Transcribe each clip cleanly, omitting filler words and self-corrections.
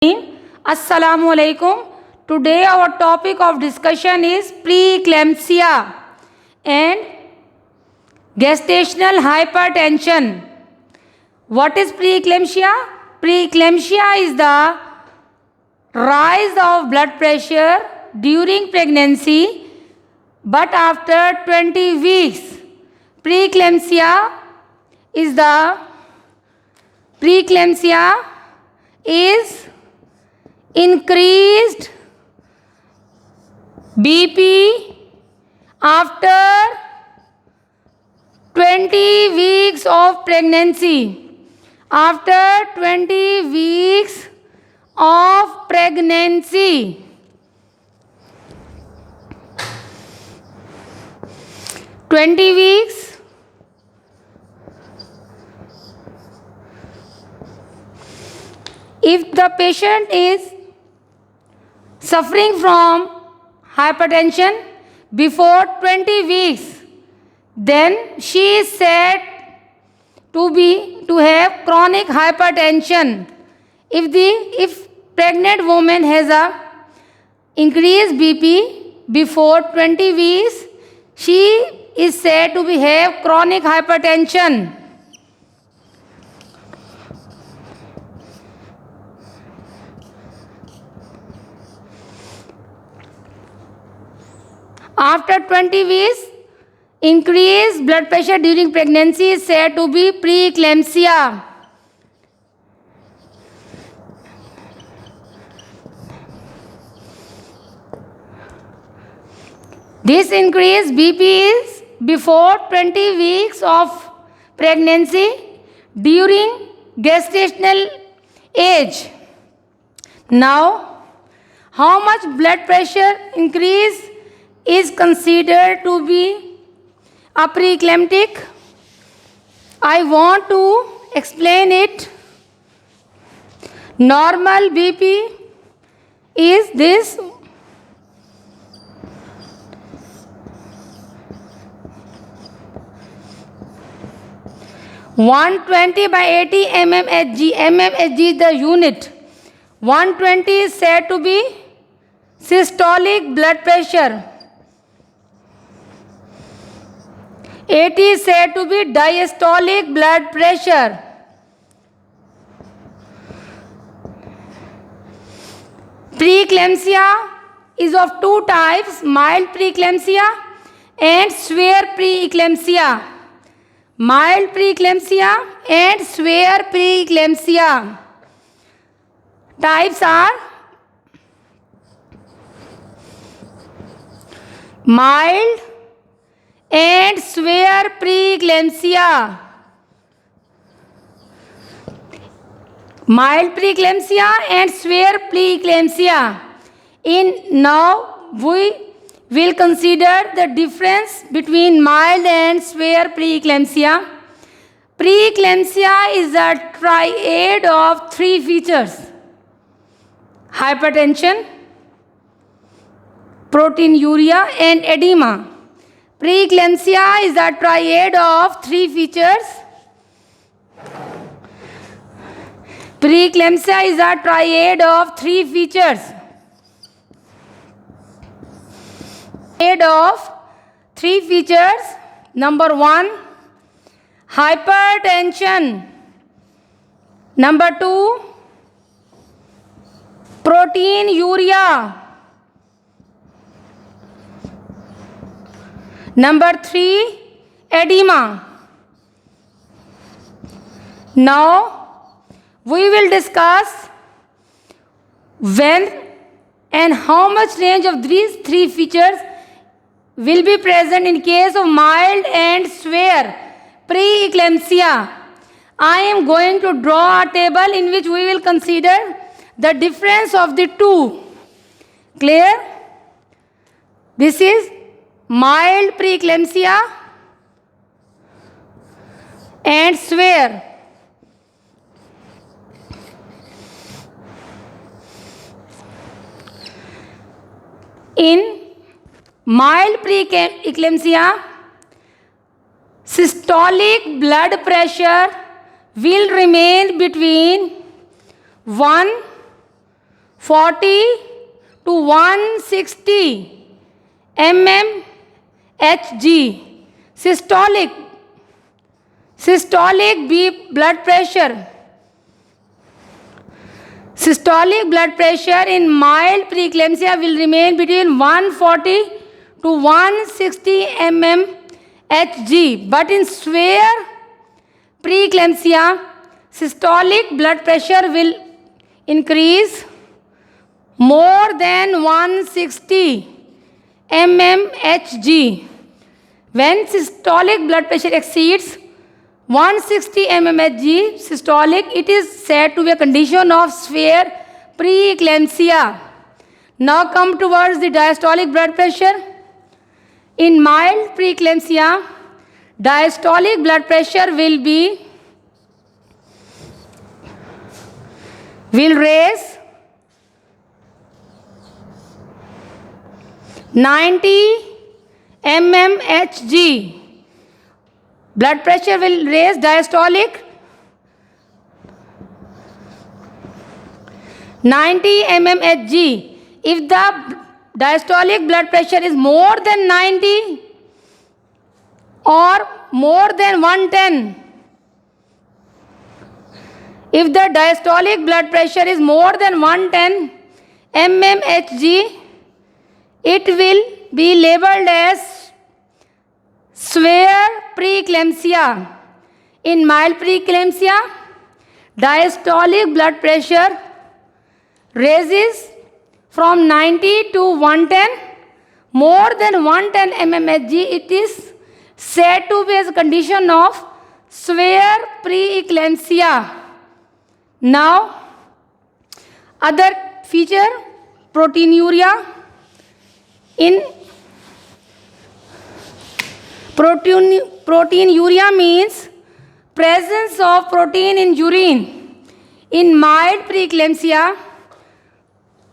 Assalamu alaikum. Today our topic of discussion is preeclampsia and gestational hypertension. What is preeclampsia? Preeclampsia is the rise of blood pressure during pregnancy but after 20 weeks. Preeclampsia is increased BP after 20 weeks of pregnancy. After 20 weeks of pregnancy. If the patient is suffering from hypertension before 20 weeks, then she is said to have chronic hypertension. If pregnant woman has a increased BP before 20 weeks, she is said to have chronic hypertension. After 20 weeks, increased blood pressure during pregnancy is said to be preeclampsia. This increased BP is before 20 weeks of pregnancy during gestational age. Now, how much blood pressure increase is considered to be a preeclamptic? I want to explain it. Normal BP is this. 120 by 80 mmHg. mmHg is the unit. 120 is said to be systolic blood pressure. 80 is said to be diastolic blood pressure. Preeclampsia is of two types: mild preeclampsia and severe preeclampsia. Mild preeclampsia and severe preeclampsia. Types are mild and severe preeclampsia. Mild preeclampsia and severe preeclampsia. Now we will consider the difference between mild and severe preeclampsia. Preeclampsia is a triad of three features: hypertension, proteinuria, and edema. Preeclampsia is a triad of three features. Preeclampsia is a triad of three features. Number 1, hypertension. Number 2, proteinuria. Number 3, edema. Now we will discuss when and how much range of these three features will be present in case of mild and severe preeclampsia. I am going to draw a table in which we will consider the difference of the two. Clear? This is mild preeclampsia and severe. In mild preeclampsia, systolic blood pressure will remain between 1 40 to 160 mmHg. Systolic blood pressure. Systolic blood pressure in mild preeclampsia will remain between 140 to 160 mmHg. But in severe preeclampsia, systolic blood pressure will increase more than 160 mmHg. When systolic blood pressure exceeds 160 mmHg systolic, it is said to be a condition of severe preeclampsia. Now come towards the diastolic blood pressure. In mild preeclampsia, diastolic blood pressure will raise 90 mmHg. Blood pressure will raise diastolic 90 mmHg. If the diastolic blood pressure is more than 90 or more than 110, if the diastolic blood pressure is more than 110 mmHg, it will be labeled as severe preeclampsia. In mild preeclampsia, diastolic blood pressure raises from 90 to 110. More than 110 mmHg, it is said to be a condition of severe preeclampsia. Now, other feature, proteinuria. In proteinuria means presence of protein in urine. In mild preeclampsia,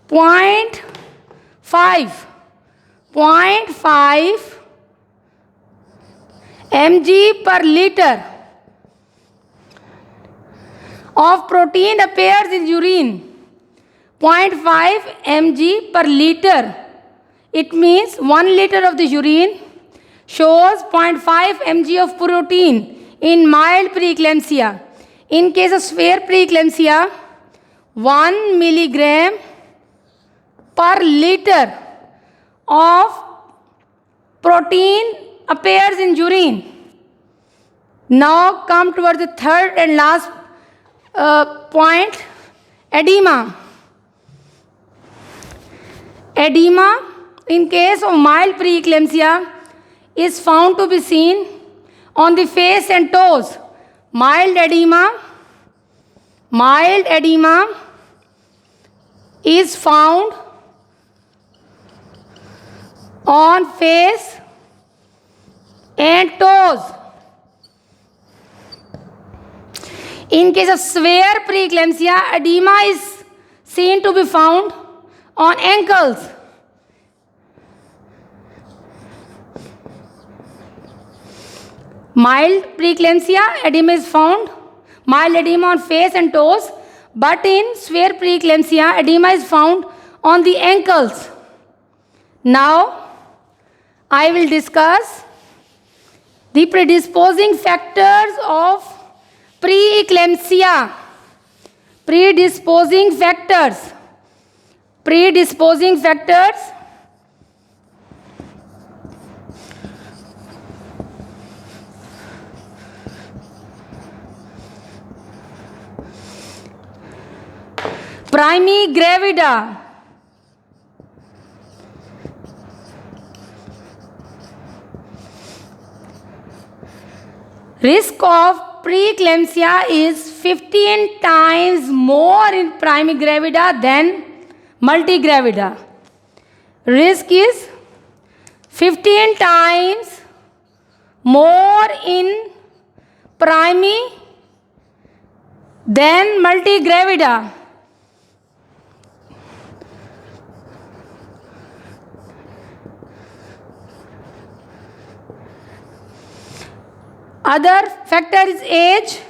0.5 mg per liter of protein appears in urine. 0.5 mg per liter. It means 1 liter of the urine shows 0.5 mg of protein in mild preeclampsia. In case of severe preeclampsia, 1 milligram per liter of protein appears in urine. Now come towards the third and last point, edema. Edema in case of mild preeclampsia is found to be seen on the face and toes. Mild edema is found on face and toes. In case of severe preeclampsia, edema is seen to be found on ankles. Mild preeclampsia, edema is found, mild edema on face and toes, but in severe preeclampsia, edema is found on the ankles. Now, I will discuss the predisposing factors of preeclampsia. Predisposing factors. Primi gravida. Risk of preeclampsia is 15 times more in primi gravida than multigravida. Risk is 15 times more in primi than multigravida. Other factor is age.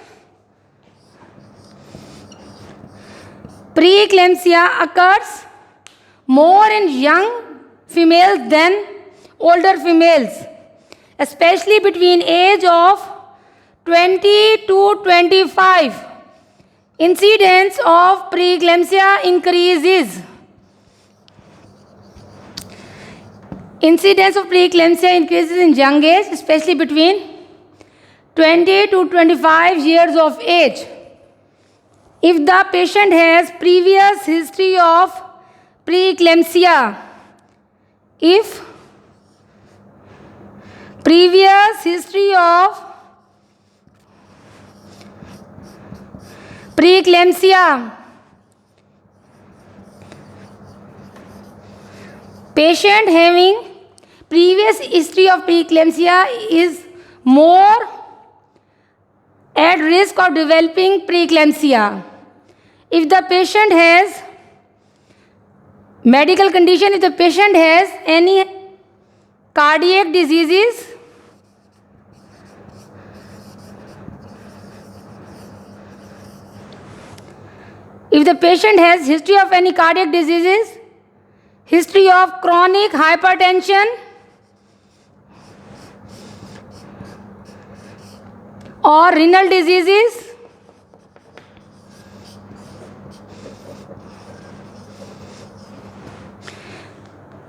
Preeclampsia occurs more in young females than older females, especially between age of 20 to 25. Incidence of preeclampsia increases. Incidence of preeclampsia increases in young age, especially between 20 to 25 years of age. If the patient has previous history of preeclampsia, if previous history of preeclampsia, patient having previous history of preeclampsia is more at risk of developing preeclampsia. If the patient has medical condition, if the patient has any cardiac diseases, if the patient has history of any cardiac diseases, history of chronic hypertension or renal diseases,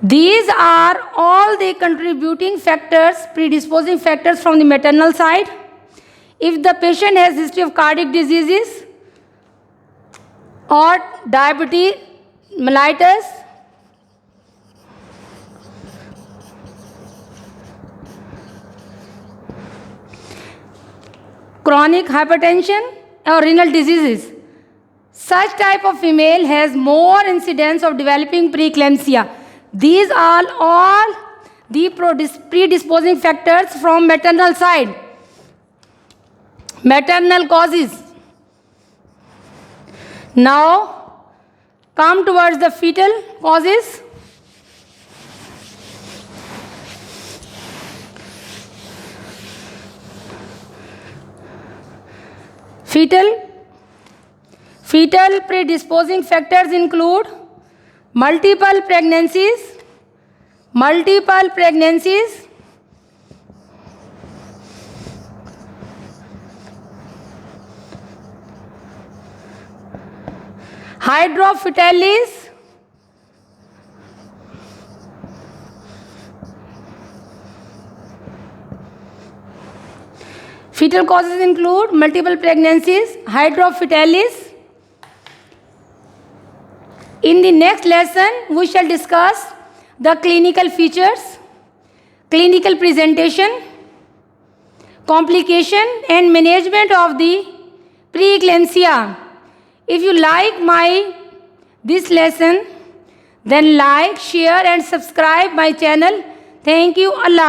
these are all the contributing factors, predisposing factors from the maternal side. If the patient has history of cardiac diseases or diabetes mellitus, chronic hypertension or renal diseases, such type of female has more incidence of developing preeclampsia. These are all the predisposing factors from maternal side. Maternal causes. Now come towards the fetal causes. Fetal predisposing factors include multiple pregnancies, hydrophytalis, fetal causes include multiple pregnancies, hydrophytalis. In the next lesson, we shall discuss the clinical features, clinical presentation, complication and management of the preeclampsia. If you like this lesson, then like, share and subscribe my channel. Thank you. Allah.